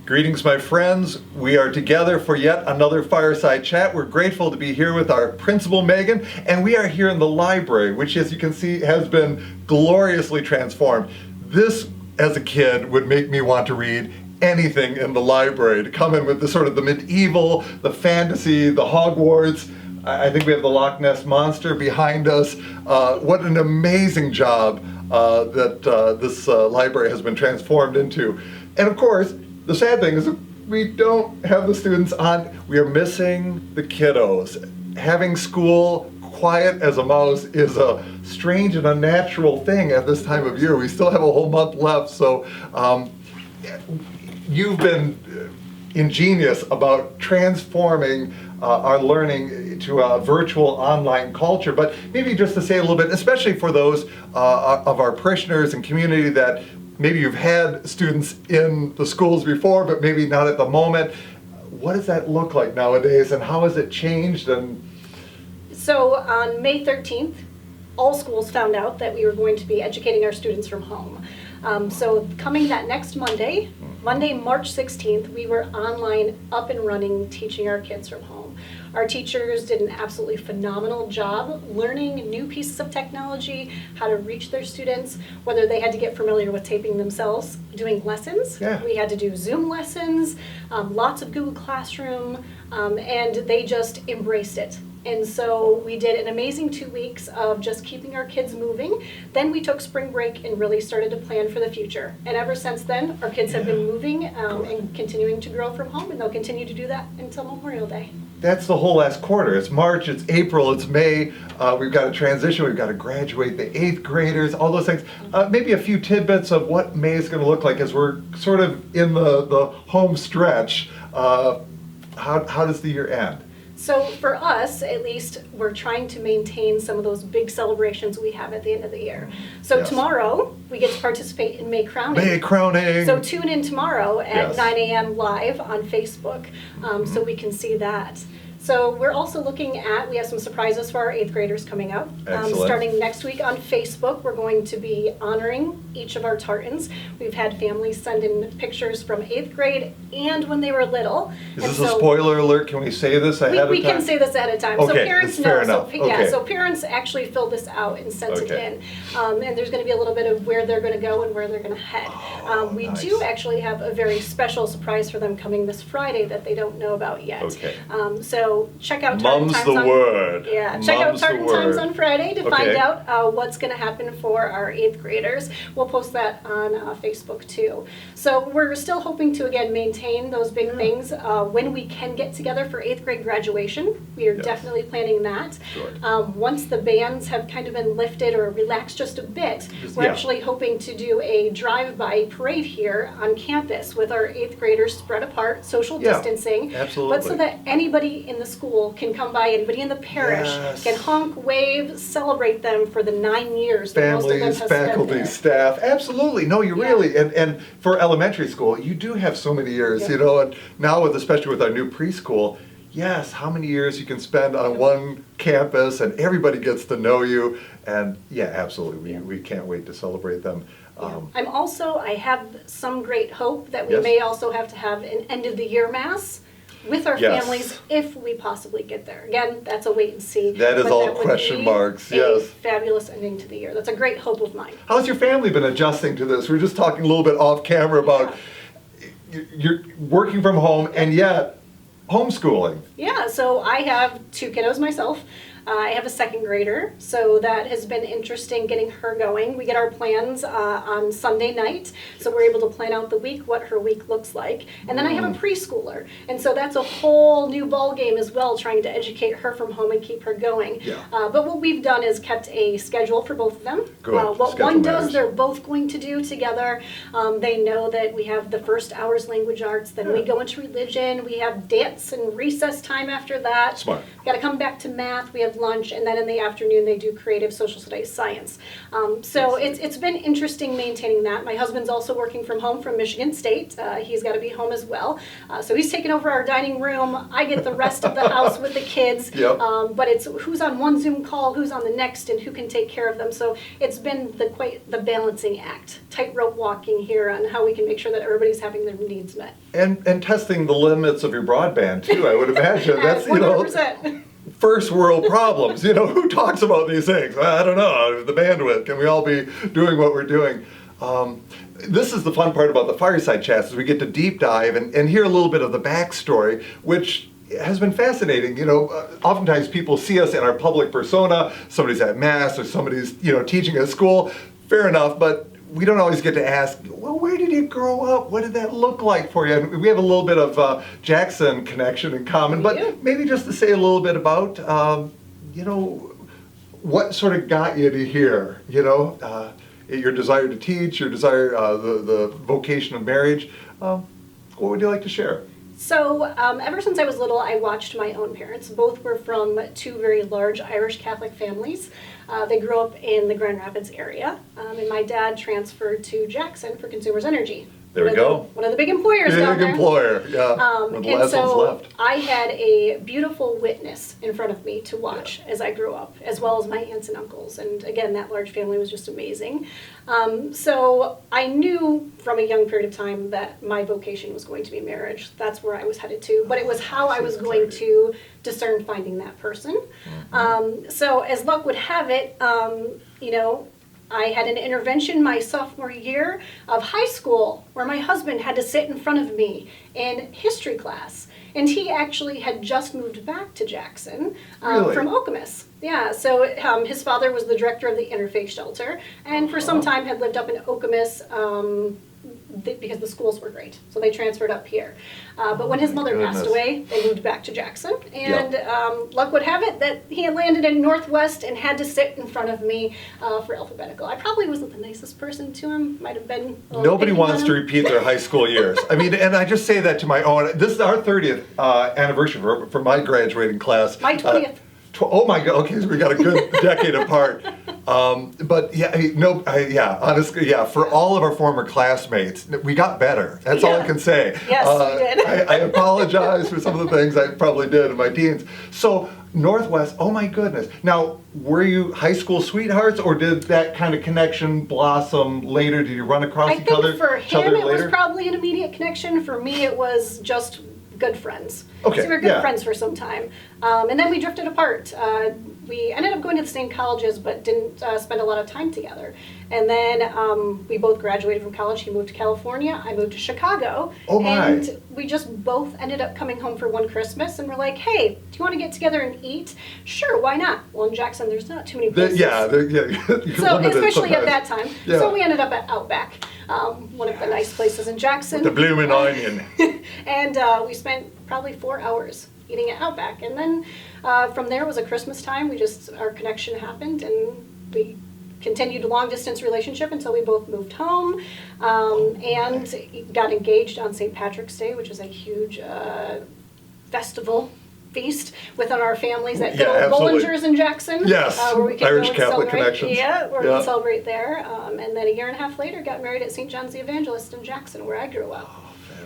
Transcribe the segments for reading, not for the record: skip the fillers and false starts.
Greetings, my friends. We are together for yet another Fireside Chat. We're grateful to be here with our principal, Meghan, and we are here in the library, which, as you can see, has been gloriously transformed. This, as a kid, would make me want to read anything in the library, to come in with the sort of the medieval, the fantasy, the Hogwarts. I think we have the Loch Ness Monster behind us. What an amazing job that this library has been transformed into. And of course, the sad thing is that we don't have the students on. We are missing the kiddos. Having school quiet as a mouse is a strange and unnatural thing at this time of year. We still have a whole month left, so you've been ingenious about transforming our learning to a virtual online culture. But maybe just to say a little bit, especially for those of our parishioners and community that maybe you've had students in the schools before, but maybe not at the moment. What does that look like nowadays, and how has it changed? And so on May 13th, all schools found out that we were going to be educating our students from home. So coming that next Monday, March 16th, we were online, up and running, teaching our kids from home. Our teachers did an absolutely phenomenal job learning new pieces of technology, how to reach their students, whether they had to get familiar with taping themselves, doing lessons. Yeah. We had to do Zoom lessons, lots of Google Classroom, and they just embraced it. And so we did an amazing 2 weeks of just keeping our kids moving. Then we took spring break and really started to plan for the future. And ever since then, our kids have been moving and continuing to grow from home, and they'll continue to do that until Memorial Day. that's the whole last quarter. It's March, it's April, it's May. We've got to transition, we've got to graduate the 8th graders, all those things. Maybe a few tidbits of what May is going to look like as we're sort of in the home stretch. How does the year end? So for us, at least, we're trying to maintain some of those big celebrations we have at the end of the year. So Yes. Tomorrow, we get to participate in May Crowning. May crowning! So tune in tomorrow at Yes. 9 a.m. live on Facebook, so we can see that. So we're also looking at, we have some surprises for our 8th graders coming up. Excellent. Starting next week on Facebook, we're going to be honoring each of our tartans. We've had families send in pictures from 8th grade and when they were little. Is And this a so spoiler alert? Can we say this ahead of time? we can say this ahead of time. So Okay, parents that's fair know. enough. So, Okay. so parents actually filled this out and sent it Okay. in. And there's going to be a little bit of where they're going to go and where they're going to head. We nice. do actually have a very special surprise for them coming this Friday that they don't know about yet. Okay. So check out Tartan Mum's Times the on, word. Yeah, check out Mum's the Tartan Times word. on Friday to find Okay. out what's going to happen for our 8th graders. We'll post that on Facebook too. So we're still hoping to again maintain those big things when we can get together for 8th grade graduation. We are Yes. definitely planning that. Good. Once the bans have kind of been lifted or relaxed just a bit, we're yeah. actually hoping to do a drive-by parade here on campus with our 8th graders spread apart, social Yeah, distancing. absolutely. But so that anybody in the school can come by, anybody in the parish Yes. can honk, wave, celebrate them for the 9 years that most of them Families, have spent faculty, there. staff, absolutely. No, you Yeah. really, and for elementary school, you do have so many years, Yeah. you know, and now especially with our new preschool, yes, how many years you can spend on one campus and everybody gets to know you, and yeah, absolutely, we can't wait to celebrate them. I have some great hope that we Yes. may also have to have an end of the year mass with our Yes. families if we possibly get there. Again, that's a wait and see. That is but all would question be marks, a yes. fabulous ending to the year. That's a great hope of mine. How's your family been adjusting to this? We were just talking a little bit off camera about you're working from home and yet homeschooling. Yeah, so I have 2 kiddos myself. I have a 2nd grader, so that has been interesting getting her going. We get our plans on Sunday night, so we're able to plan out the week, what her week looks like. And then I have a preschooler, and so that's a whole new ball game as well, trying to educate her from home and keep her going. Yeah. But what we've done is kept a schedule for both of them. Good. What Schedule one matters. does, they're both going to do together. They know that we have the first hours language arts, then we Yeah. go into religion, we have dance and recess time after that. Smart. Got to come back to math. We have lunch, and then in the afternoon they do creative social studies science. So it's been interesting maintaining that. My husband's also working from home from Michigan State. He's got to be home as well. So he's taken over our dining room. I get the rest of the house with the kids. Yep. But it's who's on one Zoom call, who's on the next, and who can take care of them. So it's been quite the balancing act, tightrope walking here on how we can make sure that everybody's having their needs met. And testing the limits of your broadband too, I would imagine. That's 100%. First world problems. Who talks about these things? I don't know. The bandwidth. Can we all be doing what we're doing? This is the fun part about the Fireside Chats, is we get to deep dive and hear a little bit of the backstory, which has been fascinating. Oftentimes people see us in our public persona. Somebody's at Mass or somebody's, teaching at school. Fair enough, but we don't always get to ask, well, where did you grow up? What did that look like for you? And we have a little bit of Jackson connection in common, but maybe just to say a little bit about, what sort of got you to here, your desire to teach, your desire, the vocation of marriage. What would you like to share? So ever since I was little, I watched my own parents. Both were from two very large Irish Catholic families. They grew up in the Grand Rapids area, and my dad transferred to Jackson for Consumers Energy. There we go. One of the big employers down there. Big employer, yeah. And so I had a beautiful witness in front of me to watch as I grew up, as well as my aunts and uncles. And again, that large family was just amazing. So I knew from a young period of time that my vocation was going to be marriage. That's where I was headed to. But it was how I was going to discern finding that person. So as luck would have it, I had an intervention my sophomore year of high school where my husband had to sit in front of me in history class. And he actually had just moved back to Jackson from Okemos. Yeah, so his father was the director of the interfaith shelter, and for some time had lived up in Okemos because the schools were great. So they transferred up here. But when his mother passed away, they moved back to Jackson. And luck would have it that he had landed in Northwest and had to sit in front of me for alphabetical. I probably wasn't the nicest person to him. Might have been. Nobody wants to repeat their high school years. I mean, and I just say that to my own. This is our 30th anniversary for my graduating class. My 20th. Oh my God! Okay, so we got a good decade apart. But honestly, for all of our former classmates, we got better. That's all I can say. Yes, we did. I apologize for some of the things I probably did in my teens. So Northwest, oh my goodness. Now, were you high school sweethearts, or did that kind of connection blossom later? Did you run across each other? I think for him it was probably an immediate connection. For me, it was just good friends. Okay, so we were good friends for some time. And then we drifted apart. We ended up going to the same colleges, but didn't spend a lot of time together. And then we both graduated from college. He moved to California. I moved to Chicago. Oh my. And we just both ended up coming home for one Christmas, and we're like, hey, do you want to get together and eat? Sure, why not? Well, in Jackson, there's not too many places. So especially at that time. Yeah. So we ended up at Outback, one of the nice places in Jackson. The Bloomin' Onion. And we spent probably 4 hours eating at Outback. And then from there was a Christmas time. Our connection happened, and we continued a long-distance relationship until we both moved home and got engaged on St. Patrick's Day, which is a huge festival feast within our families at good old Bollinger's in Jackson. Yes, where we can Irish go and Catholic celebrate. connections. Yeah, where we can celebrate there. And then a year and a half later, got married at St. John's the Evangelist in Jackson, where I grew up.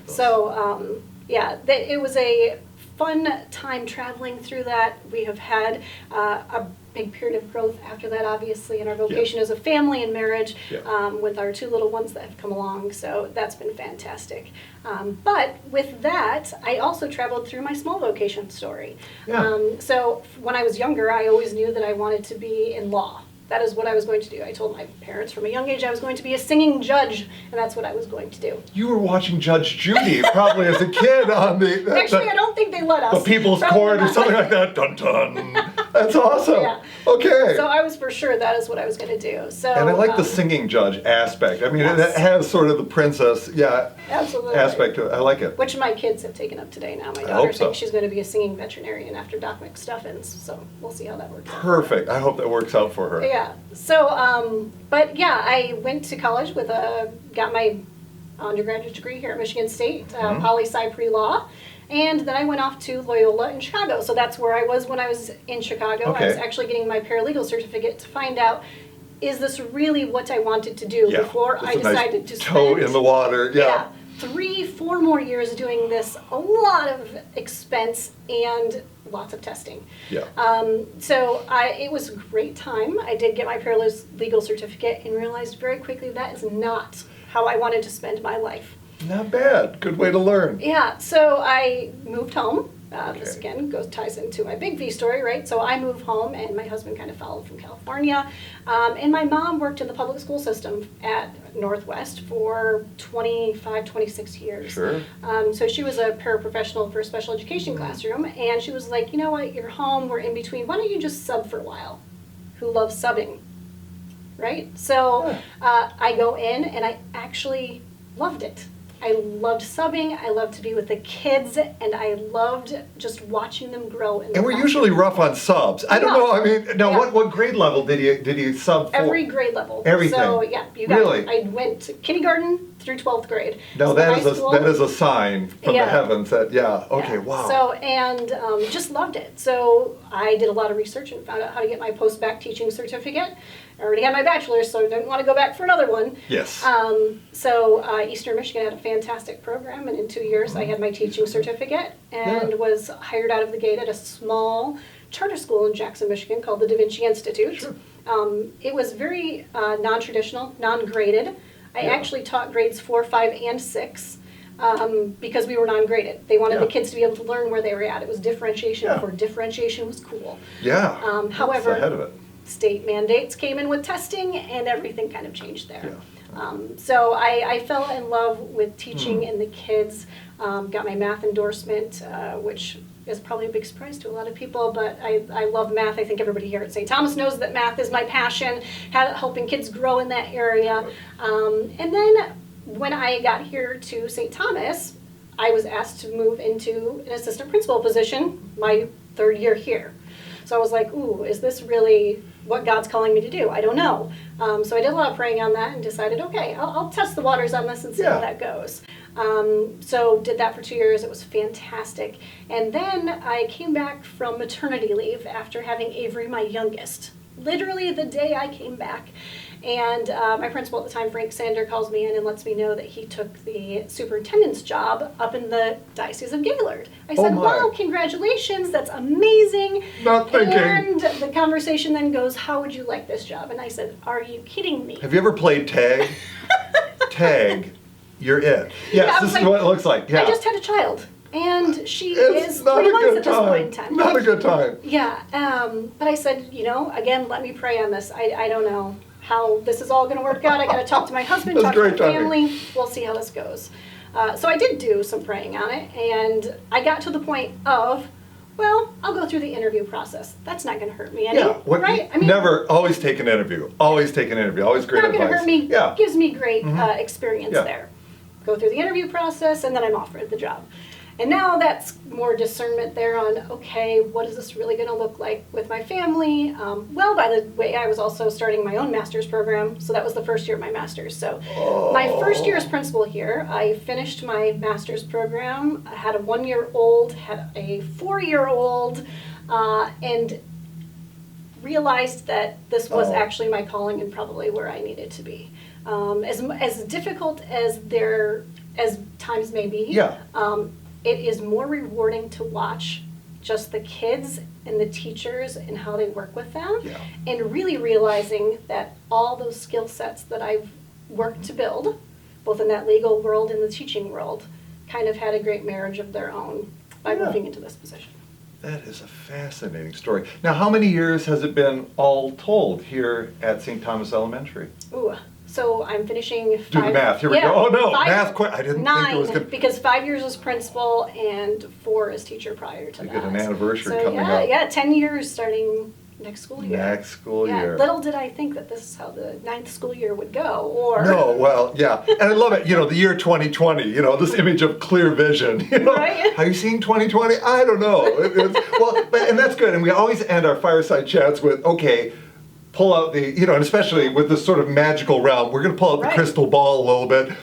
So, it was a fun time traveling through that. We have had a big period of growth after that, obviously, in our vocation as a family and marriage with our two little ones that have come along. So that's been fantastic. But with that, I also traveled through my small vocation story. So when I was younger, I always knew that I wanted to be in law. That is what I was going to do. I told my parents from a young age I was going to be a singing judge, and that's what I was going to do. You were watching Judge Judy probably as a kid on the... Actually, I don't think they let us. The People's Court or something like that. Dun dun. That's awesome. Yeah. Okay. So I was for sure that is what I was going to do. So. And I like the singing judge aspect. I mean, it has sort of the princess, absolutely aspect to it. I like it. Which my kids have taken up today now. My daughter thinks she's going to be a singing veterinarian after Doc McStuffins. So we'll see how that works out. Perfect. I hope that works out for her. Yeah. So, I went to college got my undergraduate degree here at Michigan State, poli-sci pre-law. And then I went off to Loyola in Chicago. So that's where I was when I was in Chicago. Okay. I was actually getting my paralegal certificate to find out, is this really what I wanted to do before I decided to spend toe in the water. Yeah. 3-4 more years doing this, a lot of expense and lots of testing. Yeah. So it was a great time. I did get my paralegal certificate and realized very quickly that is not how I wanted to spend my life. Not bad. Good way to learn. Yeah, so I moved home. This again ties into my big V story, right? So I moved home and my husband kind of followed from California. And my mom worked in the public school system at Northwest for 25, 26 years. Sure. So she was a paraprofessional for a special education classroom. And she was like, you know what, you're home, we're in between. Why don't you just sub for a while? Who loves subbing, right? So I go in and I actually loved it. I loved subbing, I loved to be with the kids, and I loved just watching them grow. And we're usually rough on subs. I don't know, I mean, now what grade level did you sub for? Every grade level. Everything? So yeah, you got Really? it. I went to kindergarten through 12th grade. No, So that high is a sign from the heavens that, okay, wow. So, and just loved it. So I did a lot of research and found out how to get my post-bac teaching certificate. I already had my bachelor's, so I didn't want to go back for another one. Yes. So Eastern Michigan had a fantastic program, and in 2 years I had my teaching certificate and was hired out of the gate at a small charter school in Jackson, Michigan called the Da Vinci Institute. Sure. It was very non-traditional, non-graded. I actually taught grades 4, 5, and 6 because we were non-graded. They wanted the kids to be able to learn where they were at. It was differentiation before differentiation was cool. Yeah. However, ahead of it. State mandates came in with testing and everything kind of changed there. So I fell in love with teaching and the kids, got my math endorsement, which is probably a big surprise to a lot of people, but I love math. I think everybody here at St. Thomas knows that math is my passion, helping kids grow in that area. And then when I got here to St. Thomas, I was asked to move into an assistant principal position my 3rd year here. So I was like, ooh, is this really what God's calling me to do? I don't know. So I did a lot of praying on that and decided, okay, I'll test the waters on this and see how that goes. So did that for 2 years. It was fantastic. And then I came back from maternity leave after having Avery, my youngest, literally the day I came back. And my principal at the time, Frank Sander, calls me in and lets me know that he took the superintendent's job up in the Diocese of Gaylord. I said, wow, congratulations, that's amazing. Not thinking. And the conversation then goes, how would you like this job? And I said, are you kidding me? Have you ever played tag? Tag, you're it. Yes, this is what it looks like. I just had a child. And she is 3 months at this point in time. Not a good time. Yeah, but I said, again, let me pray on this. I don't know how this is all going to work out. I got to talk to my husband, talk to my family. We'll see how this goes. So I did do some praying on it, and I got to the point of, well, I'll go through the interview process. That's not going to hurt me any, right? I mean, never, always take an interview. Always take an interview. Always great advice. Not going to hurt me. Yeah. Gives me great experience there. Go through the interview process, and then I'm offered the job. And now that's more discernment there on, okay, what is this really going to look like with my family? Well, by the way, I was also starting my own master's program, so that was the first year of my master's. So my first year as principal here, I finished my master's program. I had a 1-year-old, had a 4-year-old, and realized that this was actually my calling and probably where I needed to be. As difficult as times may be, it is more rewarding to watch just the kids and the teachers and how they work with them, and really realizing that all those skill sets that I've worked to build, both in that legal world and the teaching world, kind of had a great marriage of their own by moving into this position. That is a fascinating story. Now, how many years has it been all told here at St. Thomas Elementary? Ooh. So I'm finishing 5. Do the math. Here we go. Oh no, 5, math. I didn't 9, think it was good. Because 5 years as principal and 4 as teacher prior to that. You get an anniversary coming up. up. Yeah, 10 years starting next school year. Next school year. Little did I think that this is how the 9th school year would go. Or no, well, yeah, and I love it. The year 2020. This image of clear vision. Right? Are you seeing 2020? I don't know. And that's good. And we always end our fireside chats with, okay, pull out the, and especially with this sort of magical realm, we're going to pull out the crystal ball a little bit.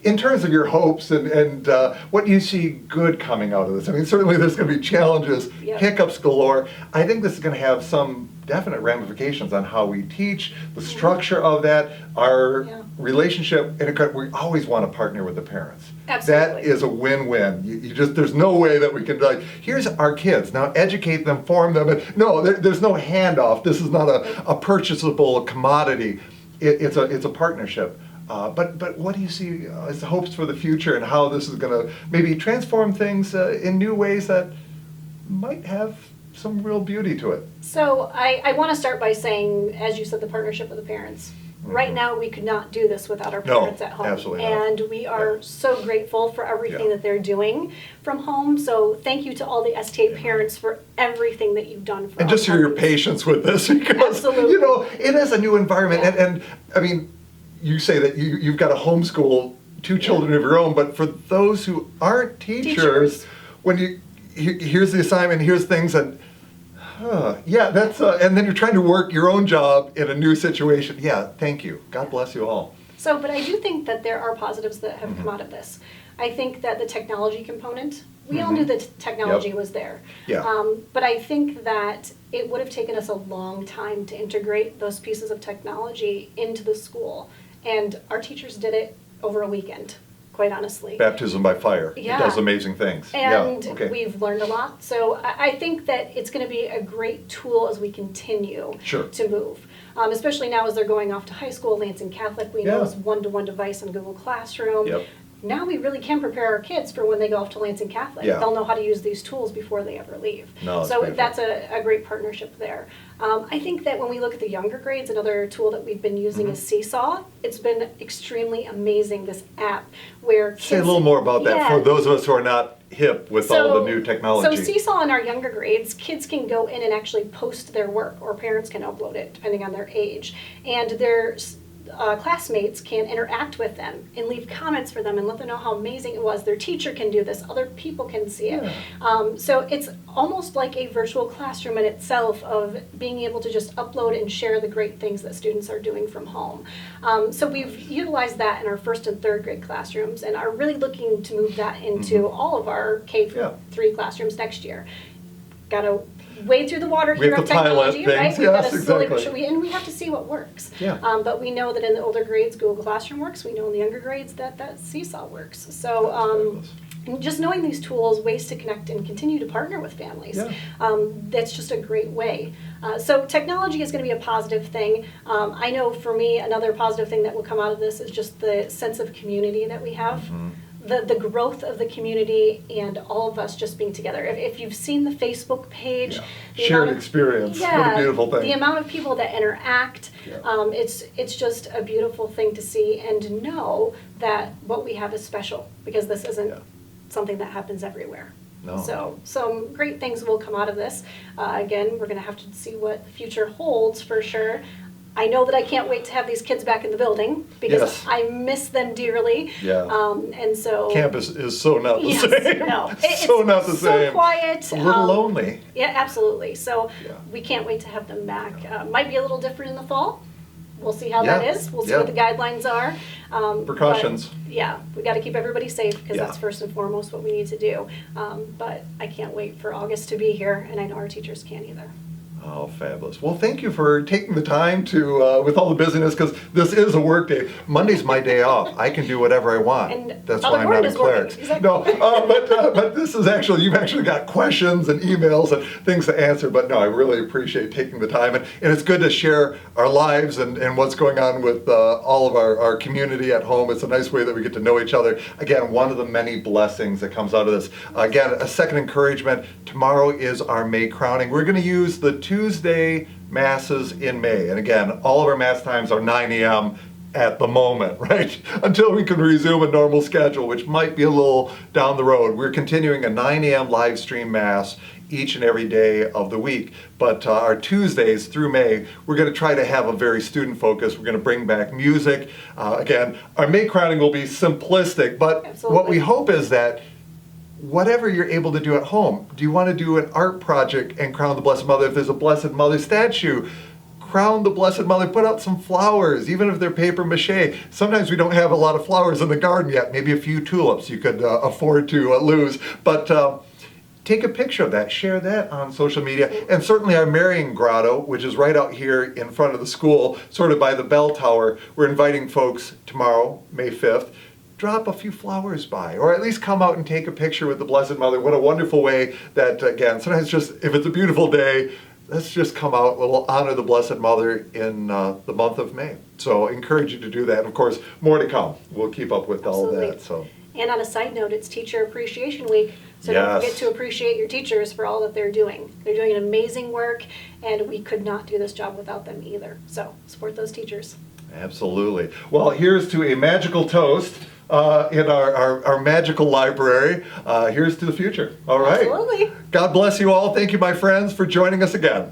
in terms of your hopes and what you see good coming out of this, I mean, certainly there's going to be challenges, Yep. hiccups galore. I think this is going to have some definite ramifications on how we teach, the structure of that, our Yeah. relationship. And we always want to partner with the parents. Absolutely. That is a win-win. You just, there's no way that we can like, here's our kids, now educate them, form them. No, there's no handoff. This is not a purchasable commodity. It's a partnership. But what do you see as hopes for the future and how this is going to maybe transform things in new ways that might have some real beauty to it? So I want to start by saying, as you said, the partnership with the parents. Right now, we could not do this without our No, parents at home. absolutely not. And we are so grateful for everything Yeah. that they're doing from home. So thank you to all the STA parents for everything that you've done for us. And just for your patience with this, because Absolutely. you know it is a new environment, Yeah. and I mean, you say that you've got to homeschool two children of your own, but for those who aren't teachers, when here's the assignment, here's things, and yeah, that's and then you're trying to work your own job in a new situation. Yeah, thank you. God bless you all. So, but I do think that there are positives that have come out of this. I think that the technology component, we all knew that technology was there. Yeah. But I think that it would have taken us a long time to integrate those pieces of technology into the school. And our teachers did it over a weekend, quite honestly. Baptism by fire. Yeah. It does amazing things. And yeah. Okay. we've learned a lot. So I think that it's going to be a great tool as we continue Sure. to move. Especially now as they're going off to high school. Lansing Catholic, we know, Yeah. is one-to-one device in Google Classroom. Yep. Now we really can prepare our kids for when they go off to Lansing Catholic. Yeah. They'll know how to use these tools before they ever leave. No, it's so beautiful. that's a great partnership there. I think that when we look at the younger grades, another tool that we've been using is Seesaw. It's been extremely amazing, this app where kids... Say a little more about that for those of us who are not hip with all the new technology. So Seesaw in our younger grades, kids can go in and actually post their work, or parents can upload it, depending on their age. And their classmates can interact with them and leave comments for them and let them know how amazing it was. Their teacher can do this. Other people can see it. So it's almost like a virtual classroom in itself of being able to just upload and share the great things that students are doing from home. So we've utilized that in our first and third grade classrooms and are really looking to move that into all of our K-3 classrooms next year. Got to wade through the water We here have of to pilot technology, things, right? We've yes, got to slowly exactly. but surely, and we have to see what works. Yeah. But we know that in the older grades, Google Classroom works. We know in the younger grades that Seesaw works. So and just knowing these tools, ways to connect and continue to partner with families, that's just a great way. So technology is going to be a positive thing. I know for me, another positive thing that will come out of this is just the sense of community that we have. The growth of the community and all of us just being together. If you've seen the Facebook page, the shared amount of, experience. What a beautiful thing. the amount of people that interact, Yeah. it's just a beautiful thing to see and to know that what we have is special, because this isn't something that happens everywhere. No. So some great things will come out of this. Again, we're going to have to see what the future holds for sure. I know that I can't wait to have these kids back in the building because Yes. I miss them dearly. Yeah. And so Campus is so not the yes, same. no, so not the so same. quiet. A little lonely. Yeah, absolutely. So Yeah. we can't wait to have them back. Might be a little different in the fall. We'll see how that is. We'll see what the guidelines are. Precautions. But, yeah, we got to keep everybody safe because Yeah. that's first and foremost what we need to do. But I can't wait for August to be here, and I know our teachers can't either. Oh, fabulous. Well, thank you for taking the time to, with all the busyness, because this is a work day. Monday's my day off. I can do whatever I want. And That's Mother why I'm Word not is in clerics. working. Exactly. No, but this is actually, you've actually got questions and emails and things to answer. But no, I really appreciate taking the time. And it's good to share our lives and what's going on with all of our community at home. It's a nice way that we get to know each other. Again, one of the many blessings that comes out of this. Again, a second encouragement. Tomorrow is our May crowning. We're going to use the Tuesday masses in May. And again, all of our mass times are 9 a.m. at the moment, right? Until we can resume a normal schedule, which might be a little down the road. We're continuing a 9 a.m. live stream mass each and every day of the week. But our Tuesdays through May, we're going to try to have a very student focus. We're going to bring back music. Again, our May crowning will be simplistic, but Absolutely. what we hope is that whatever you're able to do at home, do you want to do an art project and crown the Blessed Mother? If there's a Blessed Mother statue, crown the Blessed Mother, put out some flowers, even if they're paper mache. Sometimes we don't have a lot of flowers in the garden yet, maybe a few tulips you could afford to lose. But take a picture of that, share that on social media, and certainly our Marian Grotto, which is right out here in front of the school, sort of by the bell tower. We're inviting folks tomorrow, May 5th, drop a few flowers by, or at least come out and take a picture with the Blessed Mother. What a wonderful way that, again, sometimes just, if it's a beautiful day, let's just come out, we'll honor the Blessed Mother in the month of May. So I encourage you to do that. And of course, more to come. We'll keep up with all of that. So. And on a side note, it's Teacher Appreciation Week, so don't forget to appreciate your teachers for all that they're doing. They're doing an amazing work, and we could not do this job without them either. So support those teachers. Absolutely. Well, here's to a magical toast in our magical library. Here's to the future. All right. Absolutely. God bless you all. Thank you, my friends, for joining us again.